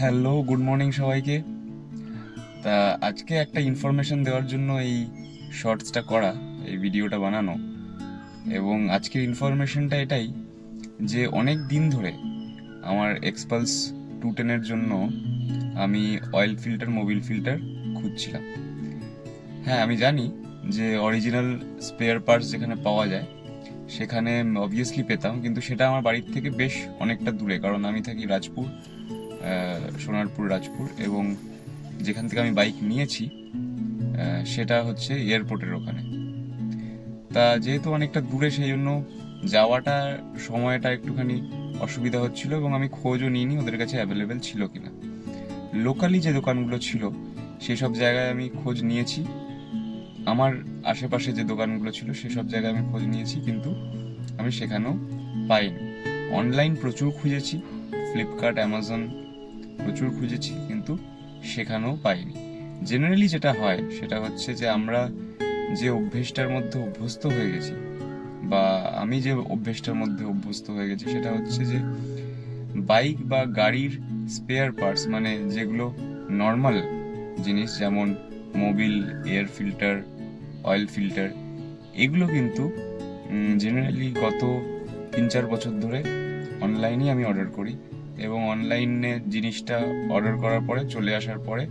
Hello, good morning সবাইকে। তা আজকে একটা ইনফরমেশন দেওয়ার জন্য এই শর্টসটা করা, এই ভিডিওটা বানানো। এবং আজকের ইনফরমেশনটা এটাই যে অনেক দিন ধরে আমার এক্সপালস 210-এর জন্য আমি অয়েল ফিল্টার, মোবিল ফিল্টার খুঁজছিলাম। হ্যাঁ, আমি জানি যে অরিজিনাল স্পেয়ার পার্টস যেখানে পাওয়া যায় সেখানে অবভিয়াসলি পেতাম, কিন্তু সেটা আমার বাড়ির থেকে বেশ অনেকটা দূরে, কারণ আমি থাকি রাজপুর, সোনারপুর রাজপুর। এবং যেখান থেকে আমি বাইক নিয়েছি সেটা হচ্ছে এয়ারপোর্টের ওখানে। তা যেহেতু অনেকটা দূরে, সেই জন্য যাওয়াটা সময়টা একটুখানি অসুবিধা হচ্ছিল, এবং আমি খোঁজও নিইনি ওদের কাছে অ্যাভেলেবেল ছিল কিনা। লোকালি যে দোকানগুলো ছিল সেই সব জায়গায় আমি খোঁজ নিয়েছি, আমার আশেপাশে যে দোকানগুলো ছিল সেসব জায়গায় আমি খোঁজ নিয়েছি, কিন্তু আমি সেখানেও পাইনি। অনলাইন প্রচুর খুঁজেছি, ফ্লিপকার্ট, অ্যামাজন প্রচুর খুঁজেছি, কিন্তু সেখানেও পাইনি। জেনারেলি যেটা হয় সেটা হচ্ছে যে আমরা যে অভ্যেসটার মধ্যে অভ্যস্ত হয়ে গেছি, বা আমি যে অভ্যেসটার মধ্যে অভ্যস্ত হয়ে গেছি, সেটা হচ্ছে যে বাইক বা গাড়ির স্পেয়ার পার্টস, মানে যেগুলো নর্মাল জিনিস, যেমন Mobil, air filter, oil filter, এগুলো কিন্তু জেনারেলি গত 3-4 বছর ধরে অনলাইনেই আমি অর্ডার করি। এবং অনলাইনে জিনিসটা অর্ডার করার পরে, চলে আসার পরে,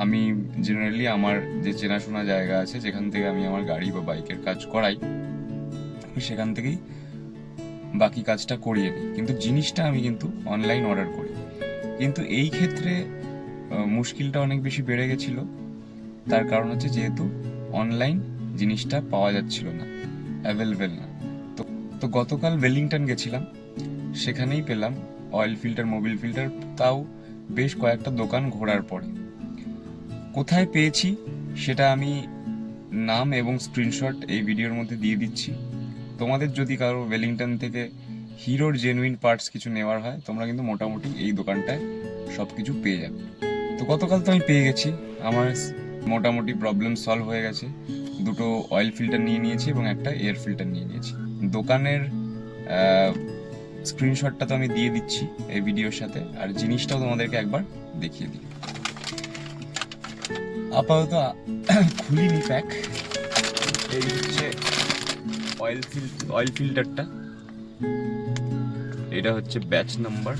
আমি জেনারেলি আমার যে চেনাশোনা জায়গা আছে যেখান থেকে আমি আমার গাড়ি বা বাইকের কাজ করাই, আমি সেখান থেকেই বাকি কাজটা করিয়ে নিই, কিন্তু জিনিসটা আমি কিন্তু অনলাইন অর্ডার করি। কিন্তু এই ক্ষেত্রে মুশকিলটা অনেক বেশি বেড়ে গেছিল। তার কারণ হচ্ছে যেহেতু অনলাইন জিনিসটা পাওয়া যাচ্ছিল না, অ্যাভেলেবেল না। তো তো গতকাল ওয়েলিংটন গেছিলাম, সেখানেই পেলাম অয়েল ফিল্টার, মোবিল ফিল্টার, তাও বেশ কয়েকটা দোকান ঘোরার পরে। কোথায় পেয়েছি সেটা আমি নাম এবং স্ক্রিনশট এই ভিডিওর মধ্যে দিয়ে দিচ্ছি। তোমাদের যদি কারো ওয়েলিংটন থেকে হিরোর জেনুইন পার্টস কিছু নেওয়ার হয়, তোমরা কিন্তু মোটামুটি এই দোকানটায় সব কিছু পেয়ে যাবে। তো গতকাল তো আমি পেয়ে গেছি, আমার মোটামুটি প্রবলেম সলভ হয়ে গেছে। দুটো অয়েল ফিল্টার নিয়ে নিয়েছি এবং একটা এয়ার ফিল্টার নিয়ে নিয়েছি। দোকানের স্ক্রিনশটটা তো আমি দিয়ে দিচ্ছি এই ভিডিওর সাথে, আর জিনিসটাও তোমাদেরকে একবার দেখিয়ে দিই। আপাতত খুলিনি প্যাক। এই হচ্ছে অয়েল ফিল্টারটা, এটা হচ্ছে ব্যাচ নাম্বার